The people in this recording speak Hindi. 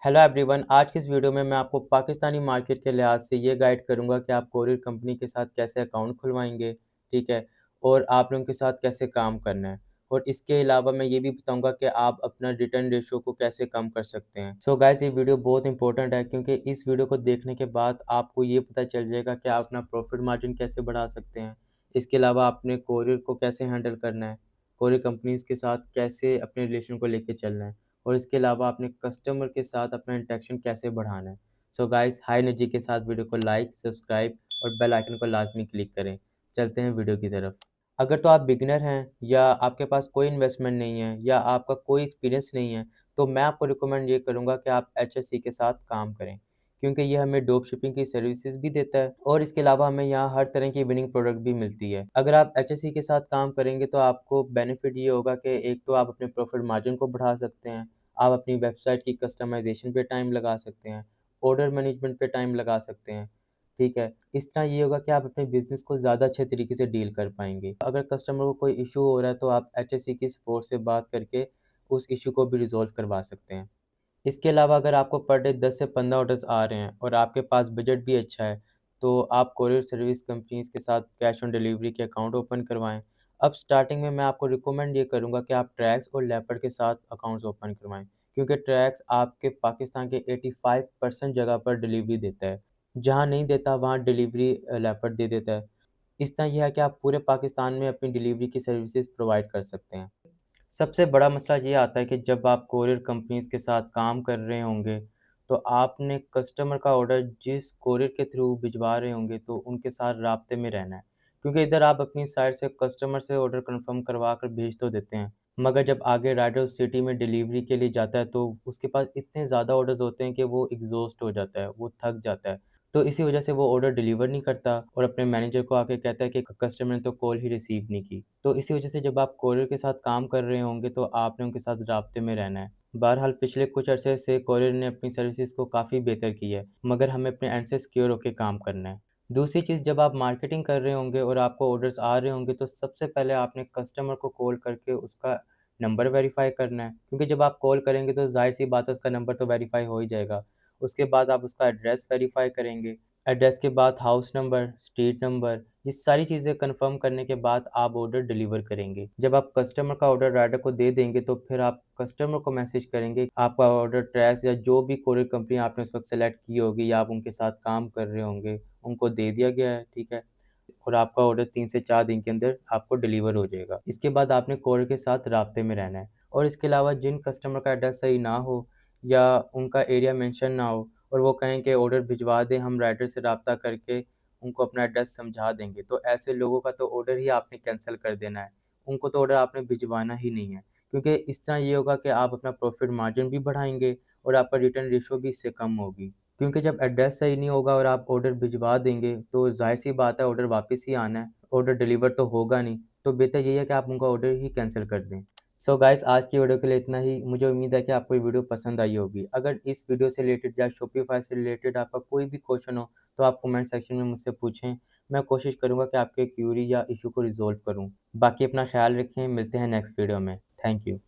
हेलो एवरीवन, आज की इस वीडियो में मैं आपको पाकिस्तानी मार्केट के लिहाज से ये गाइड करूंगा कि आप कोरियर कंपनी के साथ कैसे अकाउंट खुलवाएंगे, ठीक है। और आप लोगों के साथ कैसे काम करना है। और इसके अलावा मैं ये भी बताऊंगा कि आप अपना रिटर्न रेशो को कैसे कम कर सकते हैं। सो गाइस, ये वीडियो बहुत इंपॉर्टेंट है क्योंकि इस वीडियो को देखने के बाद आपको ये पता चल जाएगा कि आप अपना प्रॉफिट मार्जिन कैसे बढ़ा सकते हैं। इसके अलावा आपने कोरियर को कैसे हैंडल करना है, कोरियर कंपनीज के साथ कैसे अपने रिलेशन को लेके चलना है, और इसके अलावा अपने कस्टमर के साथ अपना इंटरेक्शन कैसे बढ़ाना है। सो गाइस, हाई एनर्जी के साथ वीडियो को लाइक, सब्सक्राइब और बेल आइकन को लाजमी क्लिक करें। चलते हैं वीडियो की तरफ। अगर तो आप बिगिनर हैं या आपके पास कोई इन्वेस्टमेंट नहीं है या आपका कोई एक्सपीरियंस नहीं है, तो मैं आपको रिकमेंड ये करूँगा कि आप एचएससी के साथ काम करें, क्योंकि ये हमें ड्रॉप शिपिंग की सर्विसेज भी देता है और इसके अलावा हमें यहाँ हर तरह की विनिंग प्रोडक्ट भी मिलती है। अगर आप एचएससी के साथ काम करेंगे तो आपको बेनिफिट ये होगा कि एक तो आप अपने प्रॉफिट मार्जिन को बढ़ा सकते हैं, आप अपनी वेबसाइट की कस्टमाइजेशन पे टाइम लगा सकते हैं, ऑर्डर मैनेजमेंट पे टाइम लगा सकते हैं, ठीक है। इस तरह ये होगा कि आप अपने बिज़नेस को ज़्यादा अच्छे तरीके से डील कर पाएँगे। अगर कस्टमर को कोई इश्यू हो रहा है तो आप एचएससी की सपोर्ट से बात करके उस इश्यू को भी रिज़ॉल्व करवा सकते हैं। इसके अलावा अगर आपको पर डे 10 से 15 ऑर्डर्स आ रहे हैं और आपके पास बजट भी अच्छा है, तो आप कोरियर सर्विस कंपनीज़ के साथ कैश ऑन डिलीवरी के अकाउंट ओपन करवाएँ। अब स्टार्टिंग में मैं आपको रिकमेंड ये करूँगा कि आप ट्रैक्स और लेपर्ड के साथ अकाउंट्स ओपन करवाएँ, क्योंकि ट्रैक्स आपके पाकिस्तान के 85% जगह पर डिलीवरी देता है। जहाँ नहीं देता वहाँ डिलीवरी लेपर्ड दे देता है। इस तरह ये है कि आप पूरे पाकिस्तान में अपनी डिलीवरी की सर्विसेज़ प्रोवाइड कर सकते हैं। सबसे बड़ा मसला ये आता है कि जब आप कोरियर कंपनीज़ के साथ काम कर रहे होंगे, तो आपने कस्टमर का ऑर्डर जिस कोरियर के थ्रू भिजवा रहे होंगे, तो उनके साथ राब्ते में रहना है। क्योंकि इधर आप अपनी साइड से कस्टमर से ऑर्डर कन्फर्म करवा कर भेज तो देते हैं, मगर जब आगे राइडर उस सिटी में डिलीवरी के लिए जाता है, तो उसके पास इतने ज़्यादा ऑर्डर्स होते हैं कि वो एग्ज़ॉस्ट हो जाता है, वो थक जाता है। तो इसी वजह से वो ऑर्डर डिलीवर नहीं करता और अपने मैनेजर को आके कहता है कि कस्टमर ने तो कॉल ही रिसीव नहीं की। तो इसी वजह से जब आप कोरियर के साथ काम कर रहे होंगे तो आपने उनके साथ राब्ते में रहना है। बहरहाल पिछले कुछ अरसे से कोरियर ने अपनी सर्विसेज़ को काफ़ी बेहतर की है, मगर हमें अपने एंड से सिक्योर होके काम करना है। दूसरी चीज़, जब आप मार्केटिंग कर रहे होंगे और आपको ऑर्डर्स आ रहे होंगे, तो सबसे पहले आपने कस्टमर को कॉल करके उसका नंबर वेरीफ़ाई करना है, क्योंकि जब आप कॉल करेंगे तो ज़ाहिर-सी बात है उसका नंबर तो वेरीफ़ाई हो ही जाएगा। उसके बाद आप उसका एड्रेस वेरीफ़ाई करेंगे। एड्रेस के बाद हाउस नंबर, स्ट्रीट नंबर, ये सारी चीज़ें कंफर्म करने के बाद आप ऑर्डर डिलीवर करेंगे। जब आप कस्टमर का ऑर्डर राइडर को दे देंगे तो फिर आप कस्टमर को मैसेज करेंगे, आपका ऑर्डर ट्रेस या जो भी कोरियर कंपनी आपने उस वक़्त सेलेक्ट की होगी या आप उनके साथ काम कर रहे होंगे, उनको दे दिया गया है, ठीक है? और आपका ऑर्डर 3 से 4 दिन के अंदर आपको डिलीवर हो जाएगा। इसके बाद आपने कोरियर के साथ राब्ते में रहना है। और इसके अलावा जिन कस्टमर का एड्रेस सही ना हो या उनका एरिया मेंशन ना हो और वो कहें कि ऑर्डर भिजवा दें, हम राइडर से राब्ता करके उनको अपना एड्रेस समझा देंगे, तो ऐसे लोगों का तो ऑर्डर ही आपने कैंसल कर देना है। उनको तो ऑर्डर आपने भिजवाना ही नहीं है, क्योंकि इस तरह ये होगा कि आप अपना प्रॉफ़िट मार्जिन भी बढ़ाएँगे और आपका रिटर्न रेशियो भी इससे कम होगी। क्योंकि जब एड्रेस सही नहीं होगा और आप ऑर्डर भिजवा देंगे, तो ज़ाहिर-सी बात है ऑर्डर वापस ही आना है, ऑर्डर डिलीवर तो होगा नहीं, तो बेहतर यही है कि आप उनका ऑर्डर ही कैंसल कर दें। सो गाइस, आज की वीडियो के लिए इतना ही। मुझे उम्मीद है कि आपको ये वीडियो पसंद आई होगी। अगर इस वीडियो से रिलेटेड या शॉपिफ़ाई से रिलेटेड आपका कोई भी क्वेश्चन हो, तो आप कमेंट सेक्शन में मुझसे पूछें। मैं कोशिश करूँगा कि आपके क्वेरी या इश्यू को रिज़ॉल्व करूँ। बाकी अपना ख़्याल रखें, मिलते हैं नेक्स्ट वीडियो में। Thank you.